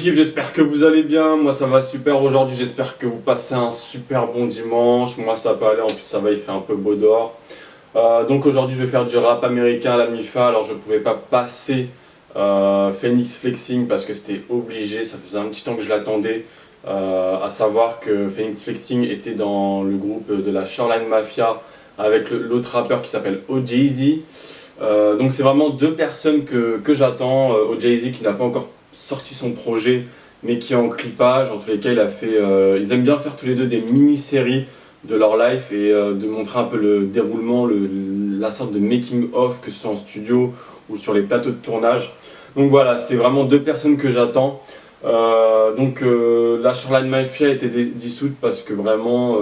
l'équipe, j'espère que vous allez bien. Moi ça va super aujourd'hui, j'espère que vous passez un super bon dimanche. Moi ça peut aller, en plus ça va, il fait un peu beau dehors. Donc aujourd'hui je vais faire du rap américain à la MIFA. Alors je pouvais pas passer Phoenix Flexing parce que c'était obligé, ça faisait un petit temps que je l'attendais. À savoir que Phoenix Flexing était dans le groupe de la Shoreline Mafia avec l'autre rappeur qui s'appelle OJZ. Donc c'est vraiment deux personnes que j'attends. OJZ qui n'a pas encore sorti son projet mais qui est en clipage. En tous les cas ils aiment bien faire tous les deux des mini-séries de leur life et de montrer un peu le déroulement, la sorte de making of, que ce soit en studio ou sur les plateaux de tournage. Donc voilà, c'est vraiment deux personnes que j'attends. La Shoreline Mafia a été dissoute parce que vraiment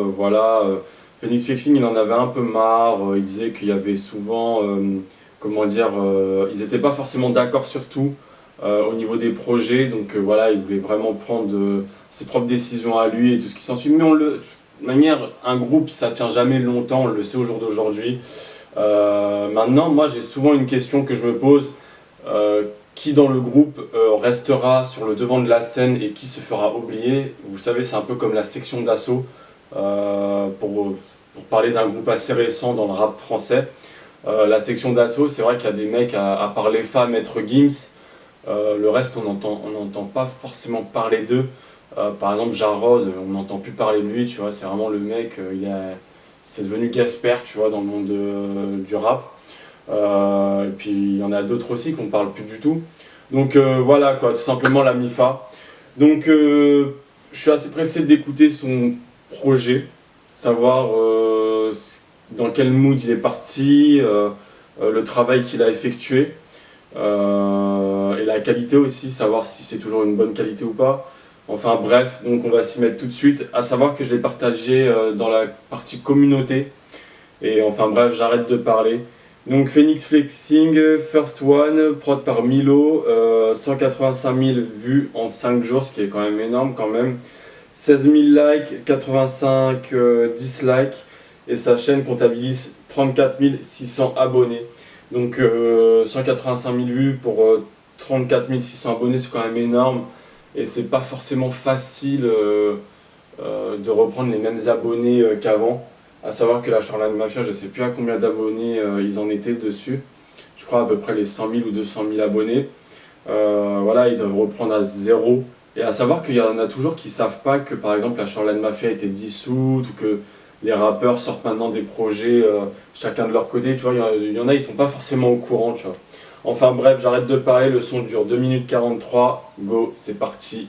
Phoenix Flexing il en avait un peu marre. Il disait qu'il y avait souvent ils n'étaient pas forcément d'accord sur tout au niveau des projets, donc il voulait vraiment prendre ses propres décisions à lui et tout ce qui s'ensuit. Mais de manière, un groupe ça tient jamais longtemps, on le sait au jour d'aujourd'hui. Maintenant, moi j'ai souvent une question que je me pose, qui dans le groupe restera sur le devant de la scène et qui se fera oublier? Vous savez, c'est un peu comme la section d'assaut, pour parler d'un groupe assez récent dans le rap français. La section d'assaut, c'est vrai qu'il y a des mecs, à part les femmes, Maître Gims, le reste on n'entend pas forcément parler d'eux. Par exemple Jarod, on n'entend plus parler de lui, tu vois, c'est vraiment le mec, c'est devenu Gasper, tu vois, dans le monde du rap. Et puis il y en a d'autres aussi qu'on parle plus du tout. Donc voilà quoi, tout simplement la MIFA. Donc je suis assez pressé d'écouter son projet, savoir dans quel mood il est parti, le travail qu'il a effectué, et la qualité aussi, savoir si c'est toujours une bonne qualité ou pas. Enfin bref, donc on va s'y mettre tout de suite. À savoir que je l'ai partagé dans la partie communauté. Et enfin bref, j'arrête de parler. Donc Phoenix Flexing, First One, prod par Milo, 185 000 vues en 5 jours, ce qui est quand même énorme quand même. 16 000 likes, 85 dislikes. Et sa chaîne comptabilise 34 600 abonnés. Donc 185 000 vues pour 34 600 abonnés, c'est quand même énorme. Et c'est pas forcément facile de reprendre les mêmes abonnés qu'avant. A savoir que la Shoreline Mafia, je sais plus à combien d'abonnés ils en étaient dessus. Je crois à peu près les 100 000 ou 200 000 abonnés. Ils doivent reprendre à zéro. Et à savoir qu'il y en a toujours qui savent pas que par exemple la Shoreline Mafia a été dissoute, ou que les rappeurs sortent maintenant des projets chacun de leur côté, tu vois, il y en a, ils sont pas forcément au courant, tu vois. Enfin bref, j'arrête de parler, le son dure 2 minutes 43, go, c'est parti.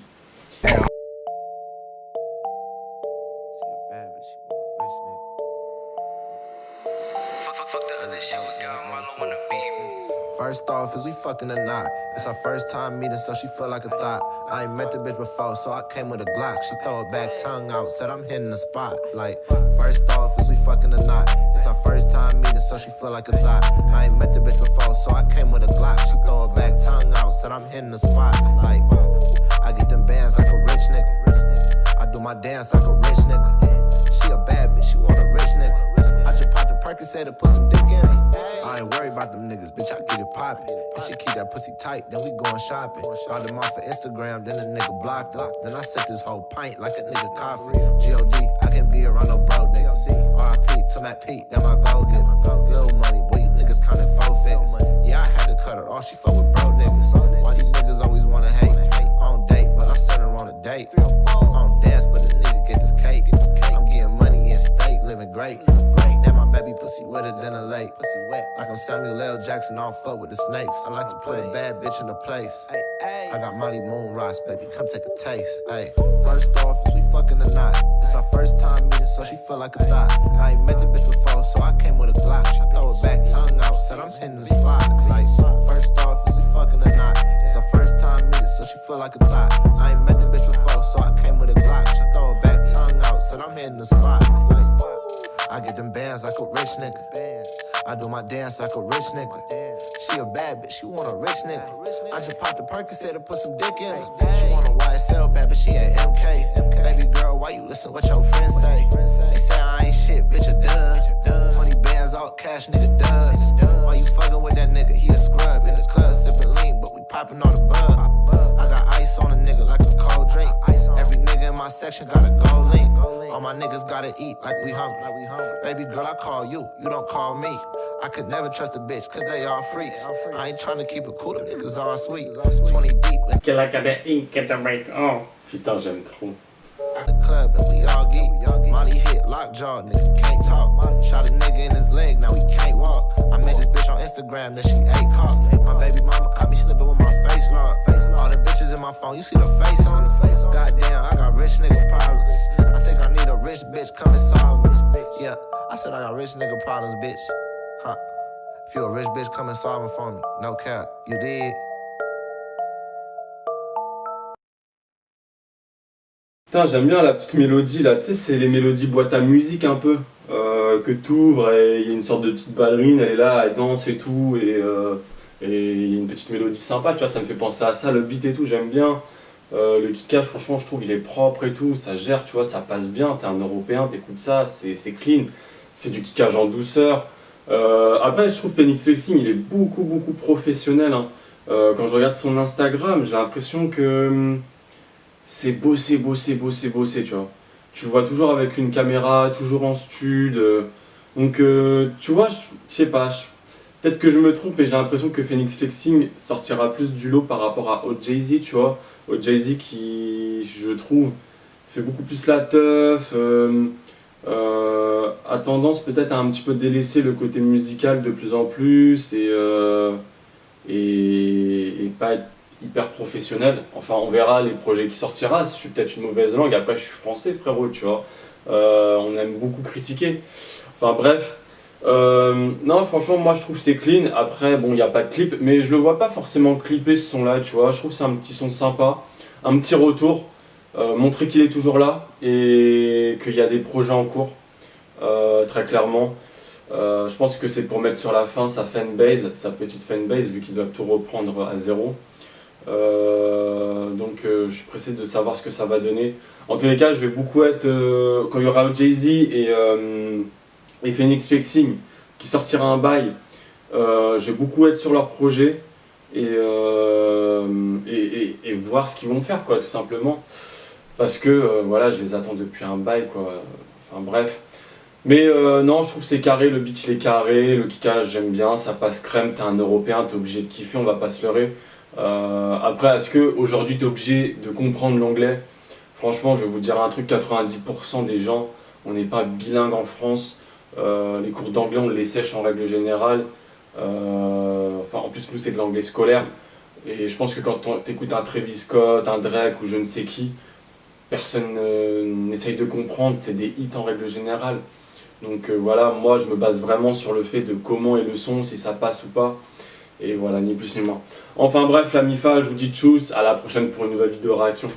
First off, is we fucking or not? It's our first time meeting, so she feel like a thought. I ain't met the bitch before, so I came with a Glock. She throw it back, tongue out, said I'm hitting the spot. Like, first off, is we fucking or not? It's our first time meeting, so she feel like a thought. I ain't met the bitch before, so I came with a Glock. She throw it back, tongue out, said I'm hitting the spot. Like, I get them bands like a rich nigga. I do my dance like a rich nigga. She a bad bitch, she want a rich nigga. I just popped the Percocet to put some dick in it. I ain't worried about them niggas, bitch, I get it poppin'. And she keep that pussy tight, then we goin' shopping. Bought them off of Instagram, then the nigga blocked her. Then I set this whole pint like a nigga coffee. G.O.D., I can't be around no broke niggas. R.I.P. to Matt Pete, that my go getter. Little money, boy, you niggas countin' 4 figures. Yeah, I had to cut her off, she fuck with bro niggas. Why these niggas always wanna hate? On date, but I sent her on a date. I don't dance, but the nigga get this cake. I'm getting money in state, living great. That my baby pussy wetter than a lake. Pussy wet like I'm Samuel L. Jackson, I don't fuck with the snakes. I like to put a bad bitch in a place. I got Molly Moon Ross, baby, come take a taste. Ay. First off, is we fucking or not? It's our first time meeting, so she feel like a thought. I ain't met the bitch before, so I came with a Glock. She throw it back, tongue out, said I'm hitting the spot. Like, first off, is we fucking or not? It's our first time meeting, so she feel like a thought. I ain't met the bitch before, so I came with a Glock. She throw it back, tongue out, said I'm hitting the spot. Like, I get them bands like a rich nigga. I do my dance like a rich nigga. She a bad bitch, she want a rich nigga. I just popped the Percocet to put some dick in it. She want a YSL bad, but she ain't MK. Baby girl, why you listen what your friends say? They say I ain't shit, bitch a dub. 20 bands, all cash, nigga dubs. Why you fucking with that nigga? He a scrub in the club, sipping lean, but we popping all the bug. I got ice on a nigga like a section gotta go link. All my niggas gotta eat like we hungry. Baby girl, I call you, you don't call me. I could never trust a bitch, cause they all freaks. I ain't tryna keep it cool, them niggas all sweet. 20 deep and Qu'elle a qu'elle make oh. Putain, j'aime trop. at the club and we all geek. Molly hit, lockjaw, nigga can't talk. Shot a nigga in his leg, now he can't walk. I met this bitch on Instagram, then she ate cock. My baby mama caught me slipping with my face locked. All the bitches in my phone, you see the face on it? Goddamn, I got rich nigga problems. I think I need a rich bitch come and solve it. Yeah, I said I got rich nigga problems, bitch. Huh. If you a rich bitch, come and solve them for me. No cap, you did. Putain, j'aime bien la petite mélodie là, tu sais, c'est les mélodies boîte à musique un peu, que t'ouvres et il y a une sorte de petite ballerine, elle est là, elle danse et tout, et il y a une petite mélodie sympa, tu vois, ça me fait penser à ça, le beat et tout, j'aime bien. Le kickage, franchement, je trouve il est propre et tout, ça gère, tu vois, ça passe bien, t'es un Européen, t'écoutes ça, c'est clean, c'est du kickage en douceur. Après, je trouve Phoenix Flexing, il est beaucoup professionnel, hein. Quand je regarde son Instagram, j'ai l'impression que c'est bossé, tu vois. Tu le vois toujours avec une caméra, toujours en stud. Donc, tu vois, je sais pas, peut-être que je me trompe, mais j'ai l'impression que Phoenix Flexing sortira plus du lot par rapport à Jay-Z, tu vois. Jay-Z qui, je trouve, fait beaucoup plus la teuf, a tendance peut-être à un petit peu délaisser le côté musical de plus en plus et pas être hyper professionnel. Enfin, on verra les projets qui sortira. Je suis peut-être une mauvaise langue. Après, je suis français, frérot, tu vois. On aime beaucoup critiquer. Enfin, bref. Non, franchement, moi, je trouve que c'est clean. Après, bon, il n'y a pas de clip, mais je le vois pas forcément clipper ce son-là, tu vois. Je trouve que c'est un petit son sympa, un petit retour, montrer qu'il est toujours là et qu'il y a des projets en cours, très clairement. Je pense que c'est pour mettre sur la fin sa fanbase, sa petite fanbase, vu qu'il doit tout reprendre à zéro. Donc je suis pressé de savoir ce que ça va donner. En tous les cas, je vais beaucoup être quand il y aura Jay-Z et Phoenix Flexing qui sortira un bail. Je vais beaucoup être sur leur projet et voir ce qu'ils vont faire, quoi, tout simplement. Parce que voilà, je les attends depuis un bail, quoi. Enfin bref. Mais non, je trouve que c'est carré, le beat il est carré, le kickage j'aime bien, ça passe crème, t'es un Européen, t'es obligé de kiffer, on va pas se leurrer. Après, est-ce qu'aujourd'hui tu es obligé de comprendre l'anglais? Franchement, je vais vous dire un truc, 90% des gens, on n'est pas bilingue en France. Les cours d'anglais, on les sèche en règle générale. Enfin, en plus, nous, c'est de l'anglais scolaire. Et je pense que quand tu écoutes un Travis Scott, un Drake ou je ne sais qui, personne n'essaye de comprendre, c'est des hits en règle générale. Donc voilà, moi je me base vraiment sur le fait de comment est le son, si ça passe ou pas. Et voilà, ni plus ni moins. Enfin bref, la MIFA, je vous dis tchuss, à la prochaine pour une nouvelle vidéo réaction.